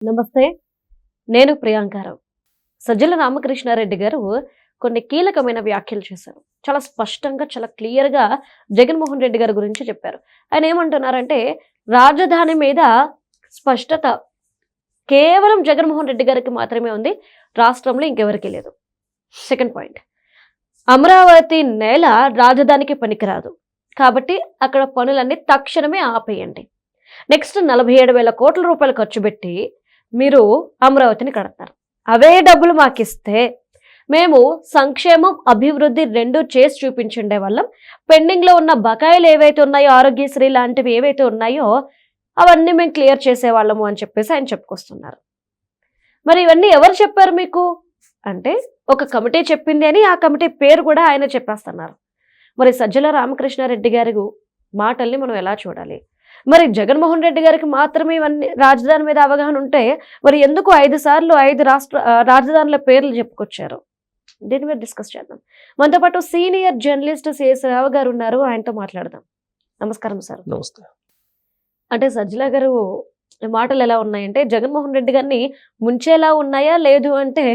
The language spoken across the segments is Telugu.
నమస్తే. నేను ప్రియాంకారావు. సజ్జల రామకృష్ణారెడ్డి గారు కొన్ని కీలకమైన వ్యాఖ్యలు చేశారు. చాలా స్పష్టంగా, చాలా క్లియర్‌గా జగన్మోహన్ రెడ్డి గారి గురించి చెప్పారు. ఆయన ఏమంటున్నారంటే, రాజధాని మీద స్పష్టత కేవలం జగన్మోహన్ రెడ్డి గారికి మాత్రమే ఉంది. రాష్ట్రంలో ఇంకెవరికీ లేదు. సెకండ్ పాయింట్, అమరావతి నేల రాజధానికి పనికిరాదు. కాబట్టి అక్కడ పనులన్నీ తక్షణమే ఆపేయండి. నెక్స్ట్ 47,000 కోట్ల రూపాయలు ఖర్చు పెట్టి మీరు అమరావతిని కడతారు. అవే డబ్బులు మాకిస్తే మేము సంక్షేమం, అభివృద్ధి రెండు చేసి చూపించుండే వాళ్ళం. పెండింగ్లో ఉన్న బకాయిలు ఏవైతే ఉన్నాయో, ఆరోగ్యశ్రీ లాంటివి ఏవైతే ఉన్నాయో అవన్నీ మేము క్లియర్ చేసేవాళ్ళము అని చెప్పేసి ఆయన చెప్పుకొస్తున్నారు. మరి ఇవన్నీ ఎవరు చెప్పారు మీకు అంటే, ఒక కమిటీ చెప్పింది అని ఆ కమిటీ పేరు కూడా ఆయన చెప్పేస్తున్నారు. మరి సజ్జల రామకృష్ణారెడ్డి గారి మాటల్ని మనం ఎలా చూడాలి? మరి జగన్మోహన్ రెడ్డి గారికి మాత్రమే ఇవన్నీ రాజధాని మీద అవగాహన ఉంటే మరి ఎందుకు 5 సార్లు 5 రాజధానుల పేర్లు చెప్పుకొచ్చారు? దీని మీద డిస్కస్ చేద్దాం. మనతో పాటు సీనియర్ జర్నలిస్ట్ సిఎస్ రావు గారు ఉన్నారు. ఆయనతో మాట్లాడదాం. నమస్కారం సార్. నమస్తే. అంటే సజ్జల గారు మాటలు ఎలా ఉన్నాయంటే, జగన్మోహన్ రెడ్డి గారిని ముంచేలా ఉన్నాయా, లేదు అంటే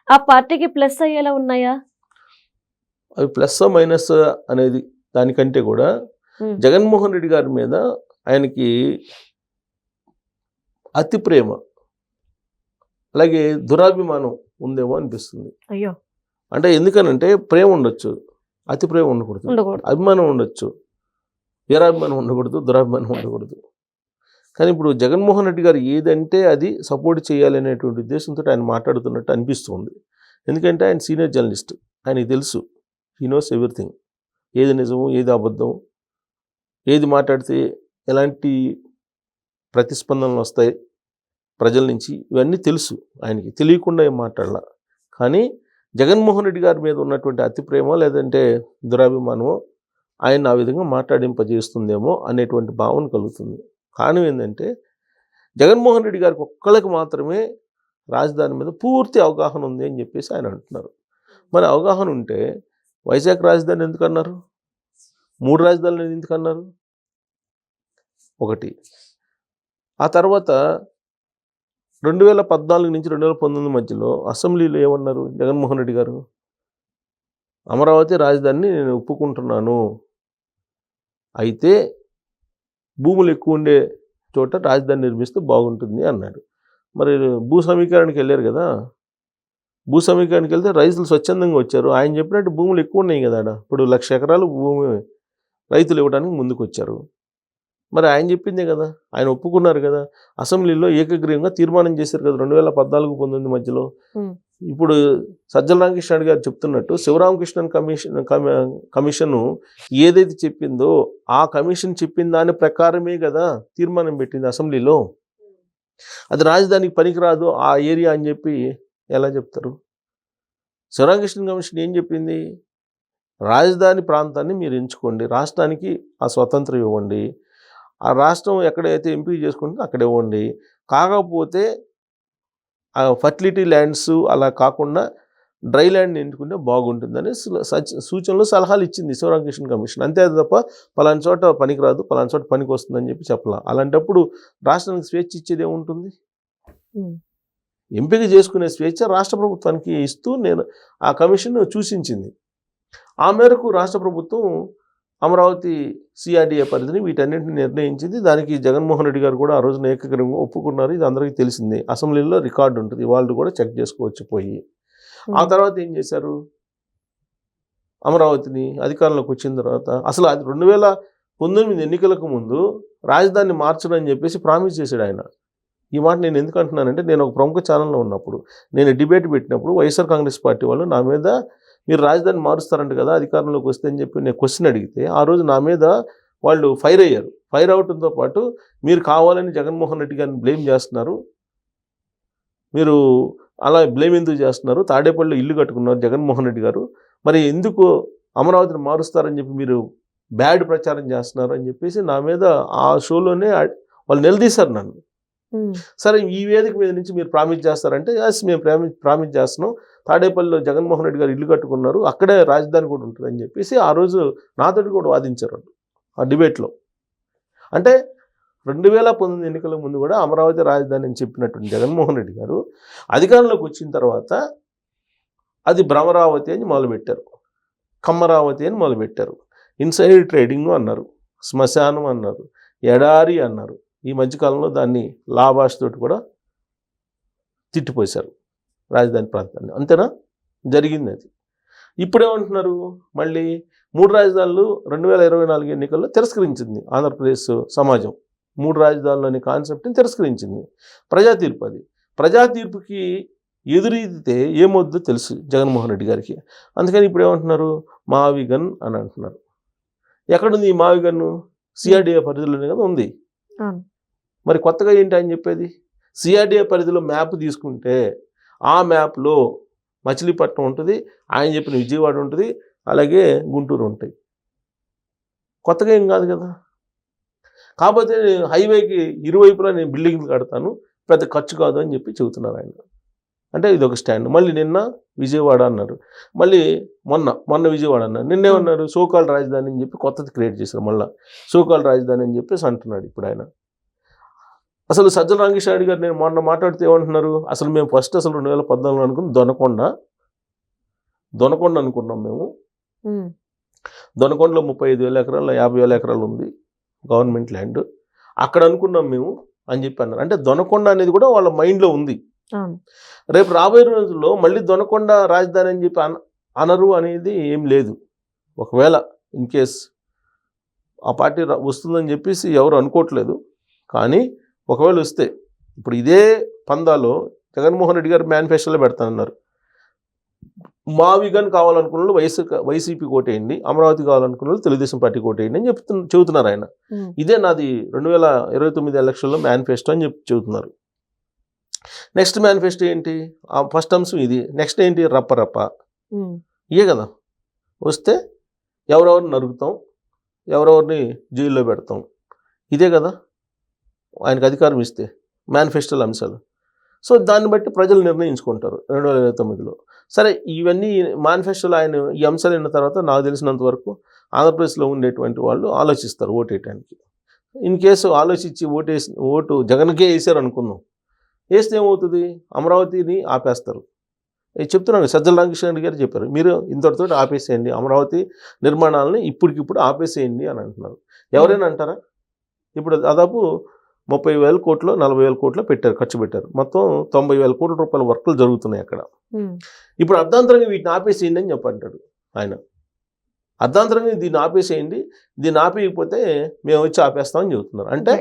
ఆ పార్టీకి ప్లస్ అయ్యేలా ఉన్నాయా? అవి ప్లస్ మైనస్ అనేది దానికంటే కూడా జగన్మోహన్ రెడ్డి గారి మీద ఆయనకి అతి ప్రేమ, అలాగే దురాభిమానం ఉందేమో అనిపిస్తుంది. అయ్యో, అంటే ఎందుకనంటే ప్రేమ ఉండొచ్చు, అతి ప్రేమ ఉండకూడదు. అభిమానం ఉండొచ్చు, వీరాభిమానం ఉండకూడదు, దురాభిమానం ఉండకూడదు. కానీ ఇప్పుడు జగన్మోహన్ రెడ్డి గారు ఏదంటే అది సపోర్ట్ చేయాలనేటువంటి ఉద్దేశంతో ఆయన మాట్లాడుతున్నట్టు అనిపిస్తుంది. ఎందుకంటే ఆయన సీనియర్ జర్నలిస్ట్, ఆయనకి తెలుసు, హీ నోస్ ఎవ్రీథింగ్. ఏది నిజము, ఏది అబద్ధం, ఏది మాట్లాడితే ఎలాంటి ప్రతిస్పందనలు వస్తాయి ప్రజల నుంచి, ఇవన్నీ తెలుసు ఆయనకి. తెలియకుండా ఏం మాట్లాడాల. కానీ జగన్మోహన్ రెడ్డి గారి మీద ఉన్నటువంటి అతి ప్రేమ లేదంటే దురాభిమానమో ఆయన ఆ విధంగా మాట్లాడింపజేస్తుందేమో అనేటువంటి భావన కలుగుతుంది. కారణం ఏంటంటే, జగన్మోహన్ రెడ్డి గారికి ఒక్కళ్ళకి మాత్రమే రాజధాని మీద పూర్తి అవగాహన ఉంది అని చెప్పేసి ఆయన అంటున్నారు. మరి అవగాహన ఉంటే వైజాగ్ రాజధాని ఎందుకన్నారు? 3 రాజధానులు ఎందుకన్నారు? ఒకటి. ఆ తర్వాత 2014 నుంచి 2019 మధ్యలో అసెంబ్లీలో ఏమన్నారు జగన్మోహన్ రెడ్డి గారు? అమరావతి రాజధానిని నేను ఒప్పుకుంటున్నాను, అయితే భూములు ఎక్కువ ఉండే చోట రాజధాని నిర్మిస్తే బాగుంటుంది అన్నాడు. మరి భూ సమీకరణకి వెళ్ళారు కదా, భూ సమీకరణకి వెళ్తే రైతులు స్వచ్ఛందంగా వచ్చారు. ఆయన చెప్పినట్టు భూములు ఎక్కువ ఉన్నాయి కదా, ఇప్పుడు 1,00,000 ఎకరాలు భూమి రైతులు ఇవ్వడానికి ముందుకు వచ్చారు. మరి ఆయన చెప్పిందే కదా, ఆయన ఒప్పుకున్నారు కదా. అసెంబ్లీలో ఏకగ్రీవంగా తీర్మానం చేశారు కదా 2014-19 మధ్యలో. ఇప్పుడు సజ్జల రామకృష్ణ గారు చెప్తున్నట్టు శివరామకృష్ణన్ కమిషను ఏదైతే చెప్పిందో ఆ కమిషన్ చెప్పిన దాని ప్రకారమే కదా తీర్మానం పెట్టింది అసెంబ్లీలో. అది రాజధానికి పనికిరాదు ఆ ఏరియా అని చెప్పి ఎలా చెప్తారు? శివరామకృష్ణ కమిషన్ ఏం చెప్పింది? రాజధాని ప్రాంతాన్ని మీరు ఎంచుకోండి, రాష్ట్రానికి ఆ స్వతంత్రం ఇవ్వండి, ఆ రాష్ట్రం ఎక్కడైతే ఎంపిక చేసుకుంటుందో అక్కడ ఇవ్వండి, కాకపోతే ఆ ఫర్టిలిటీ ల్యాండ్స్ అలా కాకుండా డ్రై ల్యాండ్ని ఎంచుకుంటే బాగుంటుందని సూచనలు, సలహాలు ఇచ్చింది శివరామకృష్ణ కమిషన్. అంతే తప్ప పలానా చోట పనికిరాదు, పలానా చోట పనికి వస్తుందని చెప్పి చెప్పాల. అలాంటప్పుడు రాష్ట్రానికి స్వేచ్ఛ ఇచ్చేది ఏముంటుంది? ఎంపిక చేసుకునే స్వేచ్ఛ రాష్ట్ర ప్రభుత్వానికి ఇస్తూ నేను ఆ కమిషన్ సూచించింది. ఆ మేరకు రాష్ట్ర ప్రభుత్వం అమరావతి సిఆర్డీఏ పరిధిని వీటన్నింటినీ నిర్ణయించింది. దానికి జగన్మోహన్ రెడ్డి గారు కూడా ఆ రోజున ఏకగ్రీవంగా ఒప్పుకున్నారు. ఇది అందరికీ తెలిసిందే, అసెంబ్లీలో రికార్డు ఉంటుంది, వాళ్ళు కూడా చెక్ చేసుకోవచ్చు పోయి. ఆ తర్వాత ఏం చేశారు? అమరావతిని అధికారంలోకి వచ్చిన తర్వాత అసలు అది 2019 ఎన్నికలకు ముందు రాజధానిని మార్చడం అని చెప్పేసి ప్రామిస్ చేశాడు ఆయన. ఈ మాట నేను ఎందుకు అంటున్నానంటే, నేను ఒక ప్రముఖ ఛానల్లో ఉన్నప్పుడు నేను డిబేట్ పెట్టినప్పుడు వైఎస్ఆర్ కాంగ్రెస్ పార్టీ వాళ్ళు నా మీద మీరు రాజధాని మారుస్తారంట కదా అధికారంలోకి వస్తే అని చెప్పి నేను క్వశ్చన్ అడిగితే, ఆ రోజు నా మీద వాళ్ళు ఫైర్ అయ్యారు. ఫైర్ అవడంతో పాటు మీరు కావాలని జగన్మోహన్ రెడ్డి గారిని బ్లేమ్ చేస్తున్నారు, మీరు అలా బ్లేమ్ ఎందుకు చేస్తున్నారు, తాడేపల్లిలో ఇల్లు కట్టుకున్నారు జగన్మోహన్ రెడ్డి గారు, మరి ఎందుకు అమరావతిని మారుస్తారని చెప్పి మీరు బ్యాడ్ ప్రచారం చేస్తున్నారు అని చెప్పేసి నా మీద ఆ షోలోనే వాళ్ళు నిలదీశారు నన్ను. సరే, ఈ వేదిక మీద నుంచి మీరు ప్రామిస్ చేస్తారంటే, ఎస్ మేము ప్రామిస్ చేస్తున్నాం, తాడేపల్లిలో జగన్మోహన్ రెడ్డి గారు ఇల్లు కట్టుకున్నారు, అక్కడే రాజధాని కూడా ఉంటుంది అని చెప్పేసి ఆ రోజు నాతోటి కూడా వాదించారు ఆ డిబేట్లో. అంటే 2019 ఎన్నికల ముందు కూడా అమరావతి రాజధాని అని చెప్పినటువంటి జగన్మోహన్ రెడ్డి గారు అధికారంలోకి వచ్చిన తర్వాత అది భ్రమరావతి అని మొదలుపెట్టారు, కమ్మరావతి అని మొదలుపెట్టారు, ఇన్సైడ్ ట్రేడింగ్ అన్నారు, శ్మశానం అన్నారు, ఎడారి అన్నారు. ఈ మధ్యకాలంలో దాన్ని లాభాషతోటి కూడా తిట్టిపోశారు రాజధాని ప్రాంతాన్ని. అంతేనా జరిగింది అది. ఇప్పుడేమంటున్నారు, మళ్ళీ 3 రాజధానులు 2024 ఎన్నికల్లో తిరస్కరించింది ఆంధ్రప్రదేశ్ సమాజం. 3 రాజధానులు అనే కాన్సెప్ట్ని తిరస్కరించింది. ప్రజా తీర్పు అది. ప్రజా తీర్పుకి ఎదురీదితే ఏమొద్దో తెలుసు జగన్మోహన్ రెడ్డి గారికి. అందుకని ఇప్పుడు ఏమంటున్నారు, మావిగన్ అని అంటున్నారు. ఎక్కడుంది ఈ మావిగన్ను? సిఆర్డీఏ పరిధిలోనే కదా ఉంది. మరి కొత్తగా ఏంటి ఆయన చెప్పేది? సిఆర్డీఏ పరిధిలో మ్యాప్ తీసుకుంటే ఆ మ్యాప్లో మచిలీపట్నం ఉంటుంది, ఆయన చెప్పిన విజయవాడ ఉంటుంది, అలాగే గుంటూరు ఉంటాయి. కొత్తగా ఏం కాదు కదా. కాకపోతే హైవేకి ఇరువైపులా నేను బిల్డింగ్లు కడతాను, పెద్ద ఖర్చు కాదు అని చెప్పి చెబుతున్నారు ఆయన. అంటే ఇది ఒక స్టాండ్. మళ్ళీ నిన్న విజయవాడ అన్నారు, మళ్ళీ మొన్న విజయవాడ అన్నారు, నిన్నేమన్నారు సోకాల్ రాజధాని అని చెప్పి కొత్తది క్రియేట్ చేశారు. మళ్ళీ సోకాల్ రాజధాని అని చెప్పేసి అంటున్నాడు ఇప్పుడు ఆయన. అసలు సజ్జల రామకృష్ణారెడ్డి గారు నేను మొన్న మాట్లాడితే ఏమంటున్నారు, అసలు మేము ఫస్ట్ అసలు 2014 అనుకుని దొనకొండ అనుకున్నాం మేము. దొనకొండలో 35,000 ఎకరాలు 50,000 ఎకరాలు ఉంది గవర్నమెంట్ ల్యాండ్, అక్కడ అనుకున్నాం మేము అని చెప్పి అన్నారు. అంటే దొనకొండ అనేది కూడా వాళ్ళ మైండ్లో ఉంది. రేపు రాబోయే రోజుల్లో మళ్ళీ దొనకొండ రాజధాని అని చెప్పి అనరు అనేది ఏం లేదు. ఒకవేళ ఇన్ కేస్ ఆ పార్టీ వస్తుందని చెప్పేసి ఎవరు అనుకోవట్లేదు, కానీ ఒకవేళ వస్తే ఇప్పుడు ఇదే పందాలో జగన్మోహన్ రెడ్డి గారు మేనిఫెస్టోలో పెడతానన్నారు, మావిగన్ కావాలనుకున్న వాళ్ళు వైసీపీ కోటేయండి, అమరావతి కావాలనుకున్న వాళ్ళు తెలుగుదేశం పార్టీ కోటేయండి అని చెబుతున్నారు ఆయన. ఇదే నాది 2029 ఎలక్షన్లో మేనిఫెస్టో అని చెబుతున్నారు. నెక్స్ట్ మేనిఫెస్టో ఏంటి, ఫస్ట్ అంశం ఇది. నెక్స్ట్ ఏంటి, రప్ప ఇయే కదా. వస్తే ఎవరెవరిని నరుగుతాం, ఎవరెవరిని జైల్లో పెడతాం, ఇదే కదా ఆయనకు అధికారం ఇస్తే మేనిఫెస్టోల అంశాలు. సో దాన్ని బట్టి ప్రజలు నిర్ణయించుకుంటారు 2029లో. సరే ఇవన్నీ మేనిఫెస్టోలో ఆయన ఈ అంశాలు అయిన తర్వాత నాకు తెలిసినంత వరకు ఆంధ్రప్రదేశ్లో ఉండేటువంటి వాళ్ళు ఆలోచిస్తారు ఓటేయటానికి. ఇన్ కేసు ఆలోచించి ఓటు జగన్కే వేసారు అనుకుందాం, వేస్తే ఏమవుతుంది, అమరావతిని ఆపేస్తారు. చెప్తున్నాను, సజ్జల రామకృష్ణారెడ్డి గారు చెప్పారు, మీరు ఇంతటితో ఆపేసేయండి, అమరావతి నిర్మాణాలని ఇప్పటికిప్పుడు ఆపేసేయండి అని అంటున్నారు. ఎవరైనా అంటారా? ఇప్పుడు దాదాపు 30,000 కోట్లు 40,000 కోట్లు ఖర్చు పెట్టారు. మొత్తం 90,000 కోట్ల రూపాయల వర్కులు జరుగుతున్నాయి అక్కడ. ఇప్పుడు అర్ధాంతరంగా వీటిని ఆపేసేయండి అని చెప్పంటాడు ఆయన. అర్ధాంతరంగా దీన్ని ఆపేసేయండి, దీన్ని ఆపేయకపోతే మేము వచ్చి ఆపేస్తామని చెబుతున్నారు. అంటే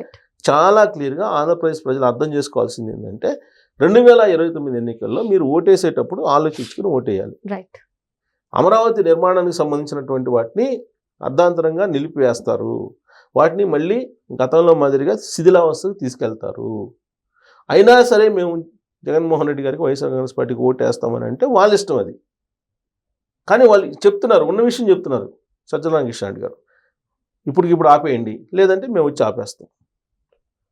చాలా క్లియర్గా ఆంధ్రప్రదేశ్ ప్రజలు అర్థం చేసుకోవాల్సింది ఏంటంటే 2029 ఎన్నికల్లో మీరు ఓటేసేటప్పుడు ఆలోచించుకుని ఓటేయాలి. అమరావతి నిర్మాణానికి సంబంధించినటువంటి వాటిని అర్ధాంతరంగా నిలిపివేస్తారు, వాటిని మళ్ళీ గతంలో మాదిరిగా శిథిలావస్థకు తీసుకెళ్తారు. అయినా సరే మేము జగన్మోహన్ రెడ్డి గారికి వైఎస్ఆర్ కాంగ్రెస్ పార్టీకి ఓటేస్తామని అంటే వాళ్ళ ఇష్టం అది. కానీ వాళ్ళు చెప్తున్నారు, ఉన్న విషయం చెప్తున్నారు సజ్జల రామకృష్ణారెడ్డి గారు, ఇప్పటికిప్పుడు ఆపేయండి, లేదంటే మేము వచ్చి ఆపేస్తాం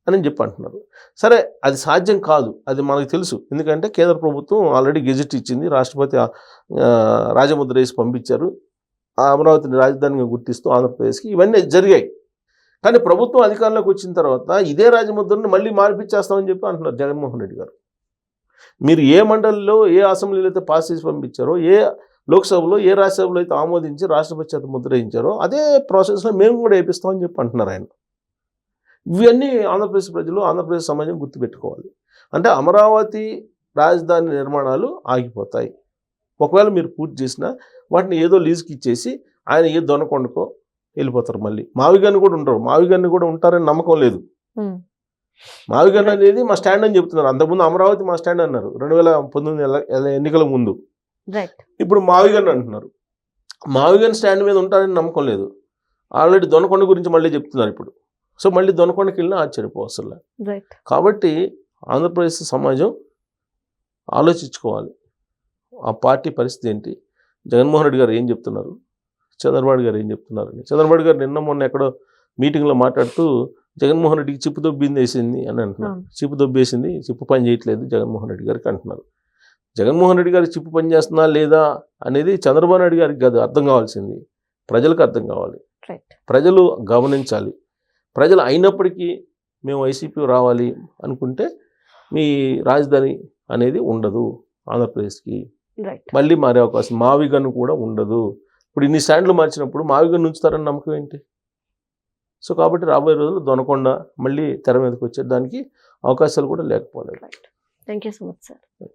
అని చెప్పి అంటున్నారు. సరే అది సాధ్యం కాదు, అది మనకు తెలుసు. ఎందుకంటే కేంద్ర ప్రభుత్వం ఆల్రెడీ గెజెట్ ఇచ్చింది, రాష్ట్రపతి రాజముద్ర వేసి పంపించారు, అమరావతిని రాజధానిగా గుర్తిస్తూ ఆంధ్రప్రదేశ్కి. ఇవన్నీ జరిగాయి. కానీ ప్రభుత్వం అధికారంలోకి వచ్చిన తర్వాత ఇదే రాజముద్రను మళ్ళీ మార్పిచ్చేస్తామని చెప్పి అంటున్నారు జగన్మోహన్ రెడ్డి గారు. మీరు ఏ మండలిలో ఏ అసెంబ్లీలో అయితే పాస్ చేసి పంపించారో, ఏ లోక్సభలో ఏ రాజ్యసభలో అయితే ఆమోదించి రాష్ట్రపతి చేత ముద్ర వేయించారో అదే ప్రాసెస్లో మేము కూడా వేపిస్తామని చెప్పి అంటున్నారు ఆయన. ఇవన్నీ ఆంధ్రప్రదేశ్ ప్రజలు, ఆంధ్రప్రదేశ్ సమాజం గుర్తుపెట్టుకోవాలి. అంటే అమరావతి రాజధాని నిర్మాణాలు ఆగిపోతాయి. ఒకవేళ మీరు పూర్తి చేసినా వాటిని ఏదో లీజుకి ఇచ్చేసి ఆయన ఏ దొనకొండకో వెళ్ళిపోతారు. మళ్ళీ మావిగన్ను కూడా ఉంటారు, మావిగన్ను కూడా ఉంటారని నమ్మకం లేదు. మావిగన్ను అనేది మా స్టాండ్ అని చెప్తున్నారు. అంతకుముందు అమరావతి మా స్టాండ్ అన్నారు 2019 ఎన్నికల ముందు. ఇప్పుడు మావిగన్ను అంటున్నారు. మావిగన్ స్టాండ్ మీద ఉంటారని నమ్మకం లేదు. ఆల్రెడీ దొనకొండ గురించి మళ్ళీ చెప్తున్నారు ఇప్పుడు. సో మళ్ళీ దొనకొండకి వెళ్ళినా ఆశ్చర్యపోవసలే. కాబట్టి ఆంధ్రప్రదేశ్ సమాజం ఆలోచించుకోవాలి, ఆ పార్టీ పరిస్థితి ఏంటి, జగన్మోహన్ రెడ్డి గారు ఏం చెప్తున్నారు, చంద్రబాబు గారు ఏం చెప్తున్నారని. చంద్రబాబు గారు మొన్న ఎక్కడో మీటింగ్లో మాట్లాడుతూ జగన్మోహన్ రెడ్డికి చిప్పు దొబ్బిందేసింది అని అంటున్నారు. చిప్పు దొబ్బేసింది, చిప్పు పని చేయట్లేదు జగన్మోహన్ రెడ్డి గారికి అంటున్నారు. జగన్మోహన్ రెడ్డి గారికి చిప్పు పని చేస్తున్నా లేదా అనేది చంద్రబాబు నాయుడు గారికి కాదు అర్థం కావాల్సింది, ప్రజలకు అర్థం కావాలి. ప్రజలు గమనించాలి. ప్రజలు అయినప్పటికీ మేము వైసీపీ రావాలి అనుకుంటే మీ రాజధాని అనేది ఉండదు ఆంధ్రప్రదేశ్కి. రైట్. మళ్ళీ మారే అవకాశం, మావిగన్ కూడా ఉండదు. ఇప్పుడు ఇన్ని స్టాండ్లు మార్చినప్పుడు మావిగన్ ఉంచుతారని నమ్మకం ఏంటి? సో కాబట్టి రాబోయే రోజుల్లో దొనకొండ మళ్ళీ తెర మీదకి వచ్చేదానికి అవకాశాలు కూడా లేకపోలేదు. Right. Thank you so much sir.